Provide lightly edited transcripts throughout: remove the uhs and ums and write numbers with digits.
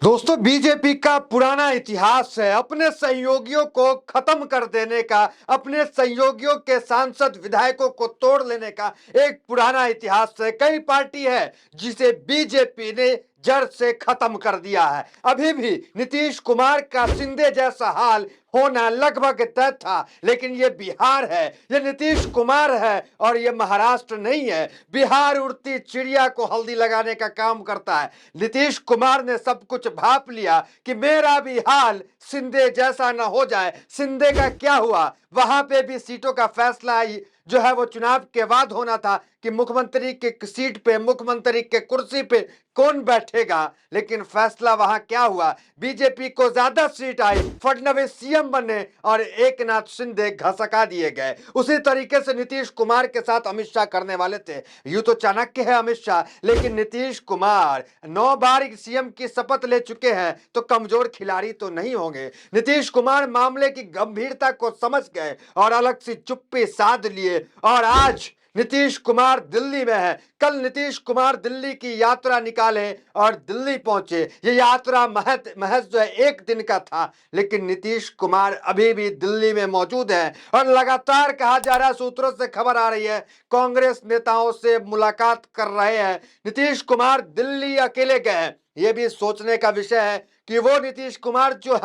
दोस्तों, बीजेपी का पुराना इतिहास है अपने सहयोगियों को खत्म कर देने का, अपने सहयोगियों के सांसद विधायकों को तोड़ लेने का एक पुराना इतिहास है। कई पार्टी है जिसे बीजेपी ने जड़ से खत्म कर दिया है। अभी भी नीतीश कुमार का शिंदे जैसा हाल होना लगभग तय था, लेकिन ये बिहार है, ये नीतीश कुमार है और ये महाराष्ट्र नहीं है। बिहार उड़ती चिड़िया को हल्दी लगाने का काम करता है। नीतीश कुमार ने सब कुछ भाप लिया कि मेरा भी हाल शिंदे जैसा न हो जाए। शिंदे का क्या हुआ, वहां पे भी सीटों का फैसला जो है वो चुनाव के बाद होना था कि मुख्यमंत्री के सीट पे, मुख्यमंत्री के कुर्सी पे कौन बैठेगा, लेकिन फैसला वहां क्या हुआ, बीजेपी को ज्यादा सीट आई, फडणवीस सीएम बने और एकनाथ शिंदे घसका दिए गए। उसी तरीके से नीतीश कुमार के साथ अमित शाह करने वाले थे। यूं तो चाणक्य है अमित शाह, लेकिन नीतीश कुमार 9 बार सीएम की शपथ ले चुके हैं, तो कमजोर खिलाड़ी तो नहीं होंगे। नीतीश कुमार मामले की गंभीरता को समझ गए और अलग से चुप्पी साध लिए और आज नीतीश कुमार दिल्ली में है। कल नीतीश कुमार दिल्ली की यात्रा निकाले और दिल्ली पहुंचे। ये यात्रा महज जो है एक दिन का था, लेकिन नीतीश कुमार अभी भी दिल्ली में मौजूद है और लगातार कहा जा रहा है, सूत्रों से खबर आ रही है, कांग्रेस नेताओं से मुलाकात कर रहे हैं। नीतीश कुमार दिल्ली अकेले गए हैं। यह भी सोचने का विषय है कि वो नीतीश कुमार जो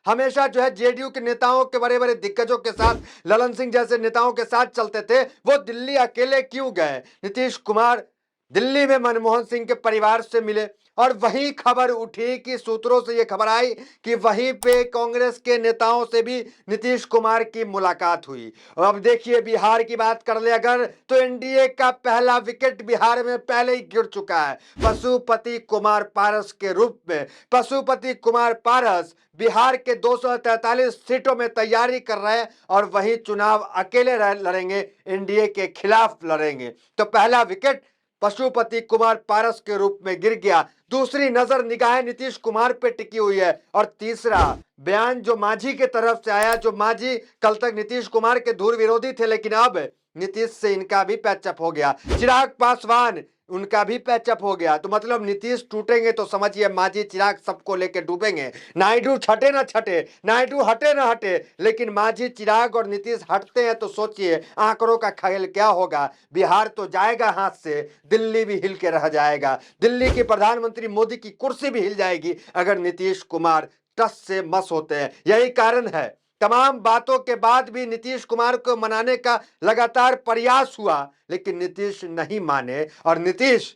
हमेशा जो है जेडीयू के नेताओं के बड़े बड़े दिग्गजों के साथ, ललन सिंह जैसे नेताओं के साथ चलते थे, वो दिल्ली अकेले क्यों गए। नीतीश कुमार दिल्ली में मनमोहन सिंह के परिवार से मिले और वही खबर उठी कि सूत्रों से यह खबर आई कि वहीं पे कांग्रेस के नेताओं से भी नीतीश कुमार की मुलाकात हुई। अब देखिए, बिहार की बात कर ले अगर, तो एनडीए का पहला विकेट बिहार में पहले ही गिर चुका है, पशुपति कुमार पारस के रूप में। पशुपति कुमार पारस बिहार के 243 सीटों में तैयारी कर रहे हैं और वही चुनाव अकेले लड़ेंगे, एनडीए के खिलाफ लड़ेंगे। तो पहला विकेट पशुपति कुमार पारस के रूप में गिर गया। दूसरी नजर निगाहें नीतीश कुमार पे टिकी हुई है और तीसरा बयान जो मांझी के तरफ से आया, जो मांझी कल तक नीतीश कुमार के धुर विरोधी थे, लेकिन अब नीतीश से इनका भी पैचअप हो गया। चिराग पासवान, उनका भी पैचअप हो गया। तो मतलब नीतीश टूटेंगे तो समझिए मांझी चिराग सबको लेके डूबेंगे। नायडू छटे ना छटे, नायडू हटे ना हटे, लेकिन मांझी चिराग और नीतीश हटते हैं तो सोचिए आंकड़ों का खेल क्या होगा। बिहार तो जाएगा हाथ से, दिल्ली भी हिल के रह जाएगा। दिल्ली की प्रधानमंत्री मोदी की कुर्सी भी हिल जाएगी अगर नीतीश कुमार टस से मस होते हैं। यही कारण है, तमाम बातों के बाद भी नीतीश कुमार को मनाने का लगातार प्रयास हुआ, लेकिन नीतीश नहीं माने और नीतीश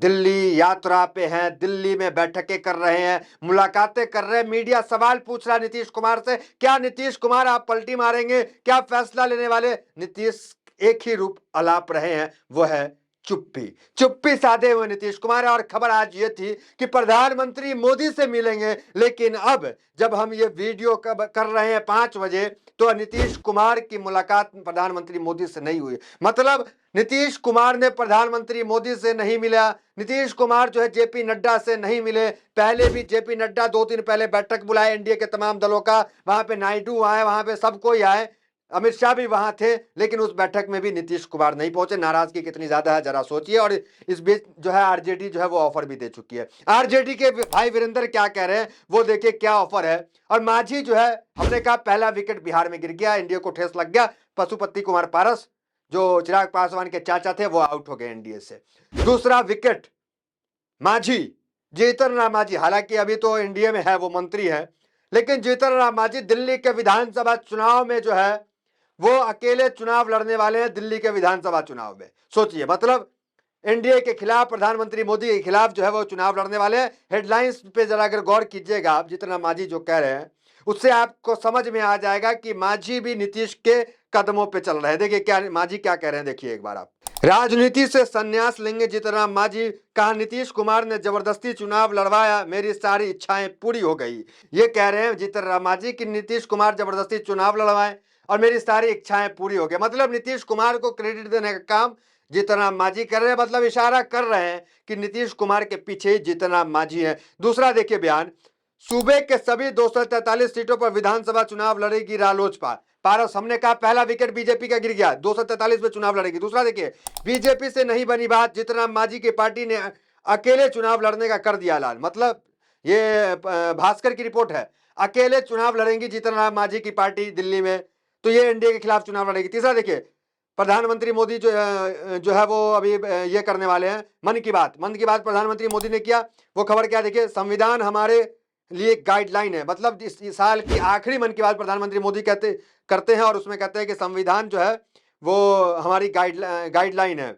दिल्ली यात्रा पे हैं, दिल्ली में बैठकें कर रहे हैं, मुलाकातें कर रहे हैं। मीडिया सवाल पूछ रहा है नीतीश कुमार से, क्या नीतीश कुमार आप पलटी मारेंगे, क्या फैसला लेने वाले। नीतीश एक ही रूप अलाप रहे हैं, वो है चुप्पी। चुप्पी साधे हुए नीतीश कुमार। और खबर आज ये थी कि प्रधानमंत्री मोदी से मिलेंगे, लेकिन अब जब हम ये वीडियो कर रहे हैं 5 बजे, तो नीतीश कुमार की मुलाकात प्रधानमंत्री मोदी से नहीं हुई। मतलब नीतीश कुमार ने प्रधानमंत्री मोदी से नहीं मिला। नीतीश कुमार जो है जेपी नड्डा से नहीं मिले। पहले भी जेपी नड्डा 2 दिन पहले बैठक बुलाए एनडीए के तमाम दलों का, वहां पे नायडू आए, वहां पे सब कोई आए, अमित शाह भी वहां थे, लेकिन उस बैठक में भी नीतीश कुमार नहीं पहुंचे। नाराजगी कितनी ज्यादा है जरा सोचिए। और इस बीच जो है आरजेडी जो है वो ऑफर भी दे चुकी है। आरजेडी के भाई वीरेंद्र क्या कह रहे हैं वो देखिए, क्या ऑफर है। और मांझी जो है, हमने कहा पहला विकेट बिहार में गिर गया, एनडीए को ठेस लग गया। पशुपति कुमार पारस जो चिराग पासवान के चाचा थे वो आउट हो गए एनडीए से। दूसरा विकेट मांझी, जीतन राम मांझी, हालांकि अभी तो एनडीए में है, वो मंत्री है, लेकिन जीतन राम मांझी दिल्ली के विधानसभा चुनाव में जो है वो अकेले चुनाव लड़ने वाले हैं। दिल्ली के विधानसभा चुनाव में सोचिए, मतलब एनडीए के खिलाफ, प्रधानमंत्री मोदी के खिलाफ जो है वो चुनाव लड़ने वाले हैं। हेडलाइंस पे जरा अगर गौर कीजिएगा आप, जितना मांझी जो कह रहे हैं उससे आपको समझ में आ जाएगा कि मांझी भी नीतीश के कदमों पे चल रहे हैं। देखिए क्या मांझी क्या कह रहे हैं, देखिए एक बार आप। राजनीति से संन्यास लेंगे जीतन राम मांझी, कहा नीतीश कुमार ने जबरदस्ती चुनाव लड़वाया, मेरी सारी इच्छाएं पूरी हो गई। ये कह रहे हैं जीतन राम मांझी कि नीतीश कुमार जबरदस्ती चुनाव लड़वाए और मेरी सारी इच्छाएं पूरी हो गई। मतलब नीतीश कुमार को क्रेडिट देने का काम जीतन राम मांझी कर रहे हैं, मतलब इशारा कर रहे हैं कि नीतीश कुमार के पीछे जीतन राम मांझी है। दूसरा देखिए बयान, सूबे के सभी 243 सीटों पर विधानसभा चुनाव लड़ेगी रालोसपा। पारस, हमने कहा पहला विकेट बीजेपी का गिर गया, 243 में चुनाव लड़ेगी। दूसरा देखिए, बीजेपी से नहीं बनी बात, जीतन राम मांझी की पार्टी ने अकेले चुनाव लड़ने का कर दिया ऐलान। मतलब ये भास्कर की रिपोर्ट है। अकेले चुनाव लड़ेंगी जीतन राम मांझी की पार्टी दिल्ली में, तो ये एनडीए के खिलाफ चुनाव लड़ेगी। तीसरा देखिए, प्रधानमंत्री मोदी जो है वो अभी ये करने वाले हैं मन की बात प्रधानमंत्री मोदी ने किया। वो खबर क्या देखिए, संविधान हमारे लिए गाइडलाइन है। मतलब इस साल की आखिरी मन की बात प्रधानमंत्री मोदी करते हैं और उसमें कहते हैं कि संविधान जो है वो हमारी गाइडलाइन है,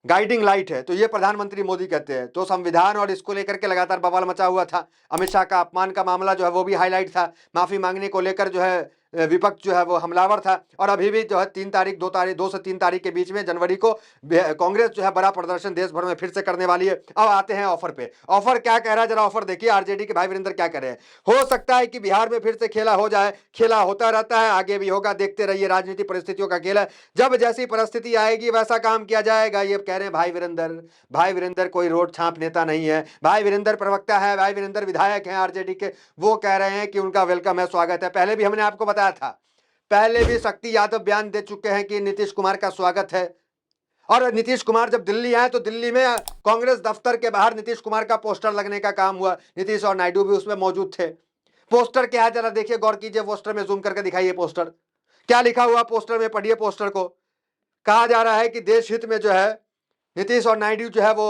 गाइडिंग लाइट है। तो ये प्रधानमंत्री मोदी कहते हैं। तो संविधान और इसको लेकर के लगातार बवाल मचा हुआ था। अमित शाह का अपमान का मामला जो है वो भी हाईलाइट था। माफी मांगने को लेकर जो है विपक्ष जो है वो हमलावर था। और अभी भी जो है 2 से 3 तारीख के बीच में जनवरी को कांग्रेस जो है बड़ा प्रदर्शन देश भर में फिर से करने वाली है। अब आते हैं ऑफर पे। ऑफर क्या कह रहा है, जरा ऑफर देखिए आरजेडी के भाई वीरेंद्र क्या कह रहे हैं। हो सकता है कि बिहार में फिर से खेला हो जाए, खेला होता रहता है, आगे भी होगा, देखते रहिए, राजनीतिक परिस्थितियों का खेल है। जब जैसी परिस्थिति आएगी वैसा काम किया जाएगा, ये कह रहे हैं भाई वीरेंद्र। भाई वीरेंद्र कोई रोड छाप नेता नहीं है, भाई वीरेंद्र प्रवक्ता है, भाई वीरेंद्र विधायक हैं आरजेडी के। वो कह रहे हैं कि उनका वेलकम है, स्वागत है। पहले भी हमने आपको बताया था, पहले भी शक्ति यादव बयान दे चुके हैं कि नीतीश कुमार का स्वागत है। और नीतीश कुमार जब दिल्ली आए तो दिल्ली में कांग्रेस दफ्तर के बाहर नीतीश कुमार का पोस्टर लगने का काम हुआ। नीतीश और नायडू भी उसमें मौजूद थे। पोस्टर क्या है जरा देखिए, गौर कीजिए, पोस्टर में जूम करके दिखाइए पोस्टर क्या लिखा हुआ पोस्टर में, पढ़िए पोस्टर को। कहा जा रहा है कि देश हित में जो है नीतीश और नायडू जो है वो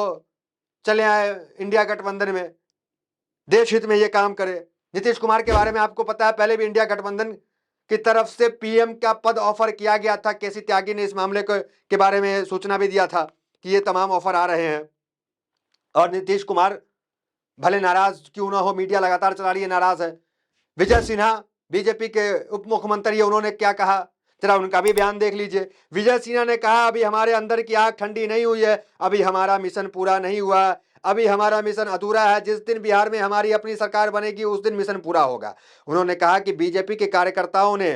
चले आए इंडिया गठबंधन में, देश हित में ये काम करे। नीतीश कुमार के बारे में आपको पता है, पहले भी इंडिया गठबंधन की तरफ से पीएम का पद ऑफर किया गया था। केसी त्यागी ने इस मामले के बारे में सूचना भी दिया था कि ये तमाम ऑफर आ रहे हैं। और नीतीश कुमार भले नाराज क्यों ना हो, मीडिया लगातार चला रही है, नाराज है। विजय सिन्हा बीजेपी के उप मुख्यमंत्री है, उन्होंने क्या कहा जरा उनका भी बयान देख लीजिए। विजय सिन्हा ने कहा, अभी हमारे अंदर की आग ठंडी नहीं हुई है, अभी हमारा मिशन पूरा नहीं हुआ, अभी हमारा मिशन अधूरा है। जिस दिन बिहार में हमारी अपनी सरकार बनेगी उस दिन मिशन पूरा होगा। उन्होंने कहा कि बीजेपी के कार्यकर्ताओं ने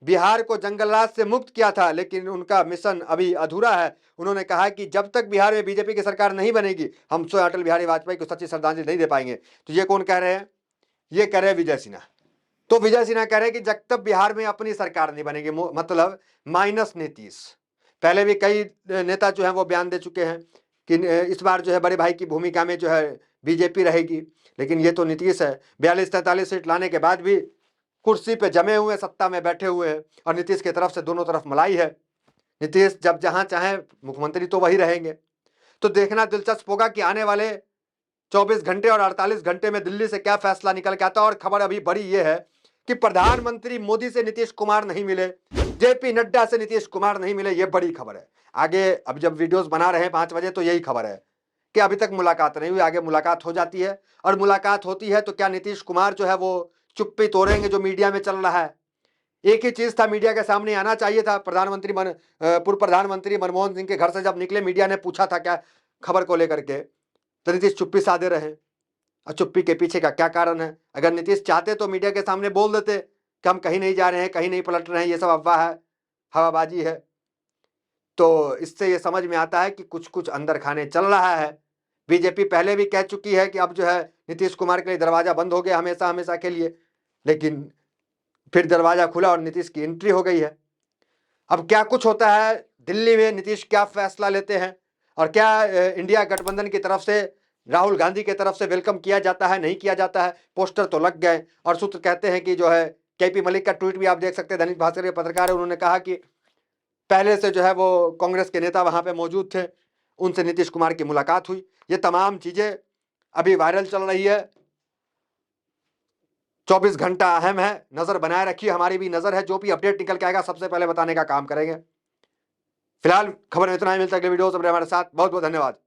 बिहार को जंगलराज से मुक्त किया था, लेकिन उनका मिशन अभी अधूरा है। उन्होंने कहा कि जब तक बिहार में बीजेपी की सरकार नहीं बनेगी हम स्वयं अटल बिहारी वाजपेयी को सच्ची श्रद्धांजलि नहीं दे पाएंगे। तो ये कौन कह रहे हैं, ये कह रहे हैं विजय सिन्हा। तो विजय सिन्हा कह रहे हैं कि जब तक बिहार में अपनी सरकार नहीं बनेगी, मतलब माइनस नीतीश। पहले भी कई नेता जो है वो बयान दे चुके हैं कि इस बार जो है बड़े भाई की भूमिका में जो है बीजेपी रहेगी, लेकिन ये तो नीतीश है। 42-43 सीट लाने के बाद भी कुर्सी पे जमे हुए, सत्ता में बैठे हुए हैं। और नीतीश की तरफ से दोनों तरफ मलाई है। नीतीश जब जहां चाहे मुख्यमंत्री तो वही रहेंगे। तो देखना दिलचस्प होगा कि आने वाले 24 घंटे और 48 घंटे में दिल्ली से क्या फैसला निकल के आता है। और खबर अभी बड़ी ये है कि प्रधानमंत्री मोदी से नीतीश कुमार नहीं मिले, जेपी नड्डा से नीतीश कुमार नहीं मिले, ये बड़ी खबर है। आगे अब जब वीडियोस बना रहे हैं 5 बजे तो यही खबर है कि अभी तक मुलाकात नहीं हुई, आगे मुलाकात हो जाती है। और मुलाकात होती है तो क्या नीतीश कुमार जो है वो चुप्पी तोड़ेंगे जो मीडिया में चल रहा है। एक ही चीज था, मीडिया के सामने आना चाहिए था। पूर्व प्रधानमंत्री मनमोहन सिंह के घर से जब निकले, मीडिया ने पूछा था क्या खबर को लेकर के, तो नीतीश चुप्पी साधे रहे। और चुप्पी के पीछे का क्या कारण है? अगर नीतीश चाहते तो मीडिया के सामने बोल देते कि हम कहीं नहीं जा रहे हैं, कहीं नहीं पलट रहे हैं, ये सब अफवाह है, हवाबाजी है। तो इससे ये समझ में आता है कि कुछ कुछ अंदर खाने चल रहा है। बीजेपी पहले भी कह चुकी है कि अब जो है नीतीश कुमार के लिए दरवाजा बंद हो गया हमेशा हमेशा के लिए, लेकिन फिर दरवाजा खुला और नीतीश की एंट्री हो गई है। अब क्या कुछ होता है दिल्ली में, नीतीश क्या फैसला लेते हैं और क्या इंडिया गठबंधन की तरफ से, राहुल गांधी की तरफ से वेलकम किया जाता है, नहीं किया जाता है। पोस्टर तो लग गए और सूत्र कहते हैं कि जो है केपी मलिक का ट्वीट भी आप देख सकते हैं, दैनिक भास्कर के पत्रकार है, उन्होंने कहा कि पहले से जो है वो कांग्रेस के नेता वहां पे मौजूद थे, उनसे नीतीश कुमार की मुलाकात हुई। ये तमाम चीजें अभी वायरल चल रही है। 24 घंटा अहम है, नजर बनाए रखिए, हमारी भी नजर है। जो भी अपडेट निकल के आएगा सबसे पहले बताने का काम करेंगे। फिलहाल खबर में इतना ही, मिलता है अगले वीडियो से। हमारे साथ बहुत बहुत धन्यवाद।